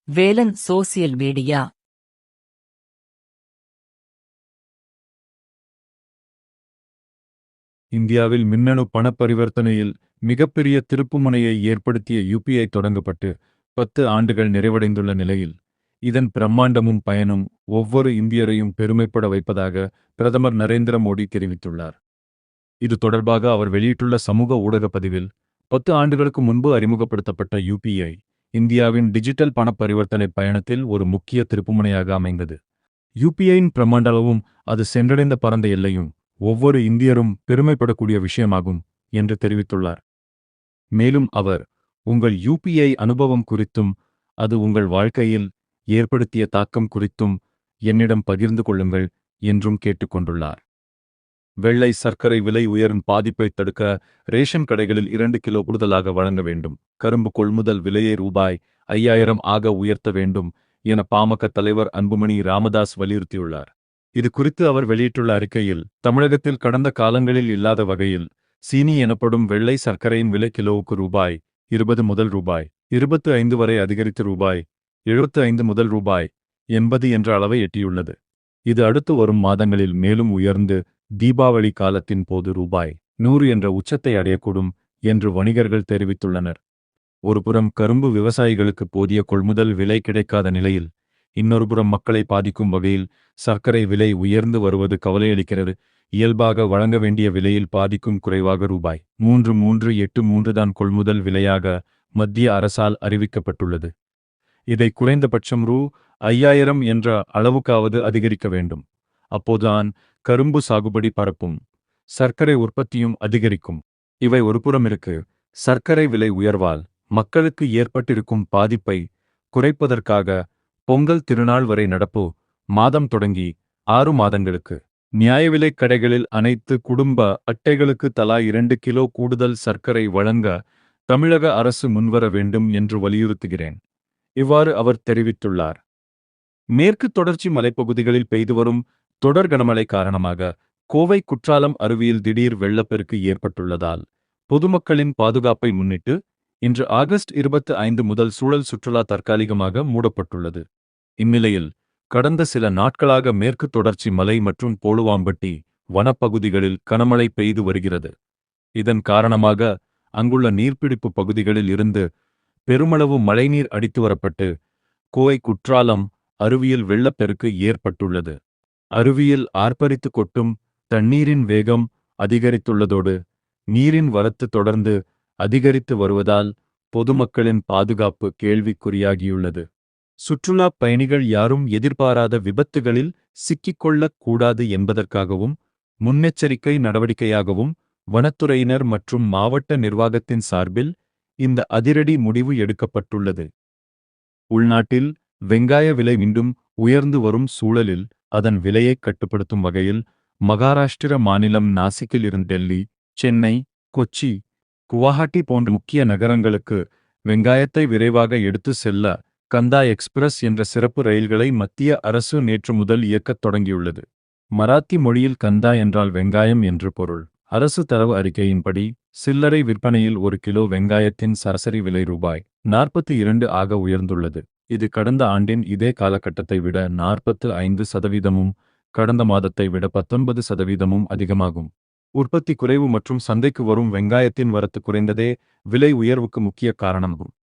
Velan social media. இந்தியாவில் மின்னணு பண பரிவர்த்தனையில் மிகப்பெரிய திருப்புமுனையை ஏற்படுத்திய யுபிஐ தொடங்கப்பட்டு 10 ஆண்டுகள் நிறைவடைந்துள்ள நிலையில் இதன் பிரம்மாண்டமும் பயனும் ஒவ்வொரு இந்தியரையும் பெருமைப்பட வைப்பதாக பிரதமர் நரேந்திர மோடி தெரிவித்துள்ளார். இது தொடர்பாக அவர் வெளியிட்டுள்ள சமூக ஊடக பதிவில் 10 ஆண்டுகளுக்கு முன்பு அறிமுகப்படுத்தப்பட்ட யுபிஐ இந்தியாவின் டிஜிட்டல் பண பரிவர்த்தனை பயணத்தில் ஒரு முக்கிய திருப்புமுனையாக அமைந்தது. யுபிஐயின் பிரம்மாண்டளவும் அது சென்றடைந்த பரந்த எல்லையும் ஒவ்வொரு இந்தியரும் பெருமைப்படக்கூடிய விஷயமாகும் என்று தெரிவித்துள்ளார். மேலும் அவர் உங்கள் யுபிஐ அனுபவம் குறித்தும் அது உங்கள் வாழ்க்கையில் ஏற்படுத்திய தாக்கம் குறித்தும் என்னிடம் பகிர்ந்து கொள்ளுங்கள் என்றும் கேட்டுக்கொண்டுள்ளார். வெள்ளை சர்க்கரை விலை உயரும் பாதிப்பை தடுக்க ரேஷன் கடைகளில் 2 கிலோ கூடுதலாக வழங்க வேண்டும். கரும்பு கொள்முதல் விலையை ரூ.5000 ஆக உயர்த்த வேண்டும் என பாமக தலைவர் அன்புமணி ராமதாஸ் வலியுறுத்தியுள்ளார். இது குறித்து அவர் வெளியிட்டுள்ள அறிக்கையில், தமிழகத்தில் கடந்த காலங்களில் இல்லாத வகையில் சீனி எனப்படும் வெள்ளை சர்க்கரையின் விலை கிலோவுக்கு ரூ.20 முதல் ரூ.25 வரை அதிகரித்து ரூ.75 முதல் ரூ.80 என்ற அளவை எட்டியுள்ளது. இது அடுத்து வரும் மாதங்களில் மேலும் உயர்ந்து தீபாவளி காலத்தின் போது ரூ.100 என்ற உச்சத்தை அடையக்கூடும் என்று வணிகர்கள் தெரிவித்துள்ளனர். ஒருபுறம் கரும்பு விவசாயிகளுக்கு போதிய கொள்முதல் விலை கிடைக்காத நிலையில், இன்னொருபுறம் மக்களை பாதிக்கும் வகையில் சர்க்கரை விலை உயர்ந்து வருவது கவலையளிக்கிறது. இயல்பாக வழங்க வேண்டிய விலையில் பாதிக்கும் குறைவாக ரூ.3383 தான் கொள்முதல் விலையாக மத்திய அரசால் அறிவிக்கப்பட்டுள்ளது. இதை குறைந்தபட்சம் ரூ.5000 என்ற அளவுக்காவது அதிகரிக்க வேண்டும். அப்போதுதான் கரும்பு சாகுபடி பரப்பும், சர்க்கரை உற்பத்தியும் அதிகரிக்கும். இவை ஒருபுறமிருக்கு. சர்க்கரை விலை உயர்வால் மக்களுக்கு ஏற்பட்டிருக்கும் பாதிப்பை குறைப்பதற்காக பொங்கல் திருநாள் வரை நடப்பு மாதம் தொடங்கி 6 மாதங்களுக்கு நியாய விலைக் கடைகளில் அனைத்து குடும்ப அட்டைகளுக்கு தலா 2 கிலோ கூடுதல் சர்க்கரை வழங்க தமிழக அரசு முன்வர வேண்டும் என்று வலியுறுத்துகிறேன். இவ்வாறு அவர் தெரிவித்துள்ளார். மேற்கு தொடர்ச்சி மலைப்பகுதிகளில் பெய்து வரும் தொடர் கனமழை காரணமாக கோவை குற்றாலம் அருவியில் திடீர் வெள்ளப்பெருக்கு ஏற்பட்டுள்ளதால் பொதுமக்களின் பாதுகாப்பை முன்னிட்டு இன்று ஆகஸ்ட் 25 முதல் சூழல் சுற்றுலா தற்காலிகமாக மூடப்பட்டுள்ளது. இந்நிலையில் கடந்த சில நாட்களாக மேற்கு தொடர்ச்சி மலை மற்றும் போலுவாம்பட்டி வனப்பகுதிகளில் கனமழை பெய்து வருகிறது. இதன் காரணமாக அங்குள்ள நீர்பிடிப்பு பகுதிகளில் இருந்து பெருமளவு மழைநீர் அடித்து வரப்பட்டு கோவை குற்றாலம் அருவியில் வெள்ளப்பெருக்கு ஏற்பட்டுள்ளது. அருவியில் ஆர்ப்பரித்து கொட்டும் தண்ணீரின் வேகம் அதிகரித்துள்ளதோடு நீரின் வரத்து தொடர்ந்து அதிகரித்து வருவதால் பொதுமக்களின் பாதுகாப்பு கேள்விக்குறியாகியுள்ளது. சுற்றுலா பயணிகள் யாரும் எதிர்பாராத விபத்துகளில் சிக்கிக்கொள்ளக் கூடாது என்பதற்காகவும் முன்னெச்சரிக்கை நடவடிக்கையாகவும் வனத்துறையினர் மற்றும் மாவட்ட நிர்வாகத்தின் சார்பில் இந்த அதிரடி முடிவு எடுக்கப்பட்டுள்ளது. உள்நாட்டில் வெங்காய விலை மீண்டும் உயர்ந்து வரும் சூழலில் அதன் விலையை கட்டுப்படுத்தும் வகையில் மகாராஷ்டிர மாநிலம் நாசிக்கில் இருந்து டெல்லி, சென்னை, கொச்சி, குவாஹாட்டி போன்ற முக்கிய நகரங்களுக்கு வெங்காயத்தை விரைவாக எடுத்து செல்ல கந்தா எக்ஸ்பிரஸ் என்ற சிறப்பு ரயில்களை மத்திய அரசு நேற்று முதல் இயக்கத் தொடங்கியுள்ளது. மராத்தி மொழியில் கந்தா என்றால் வெங்காயம் என்று பொருள். அரசு தரவு அறிக்கையின்படி சில்லறை விற்பனையில் 1 கிலோ வெங்காயத்தின் சராசரி விலை ரூ.42 ஆக உயர்ந்துள்ளது. இது கடந்த ஆண்டின் இதே காலகட்டத்தை விட 45%, கடந்த மாதத்தை விட 19% அதிகமாகும். உற்பத்தி குறைவு மற்றும் சந்தைக்கு வரும் வெங்காயத்தின் வரத்து குறைந்ததே விலை உயர்வுக்கு முக்கிய காரணமாகும்.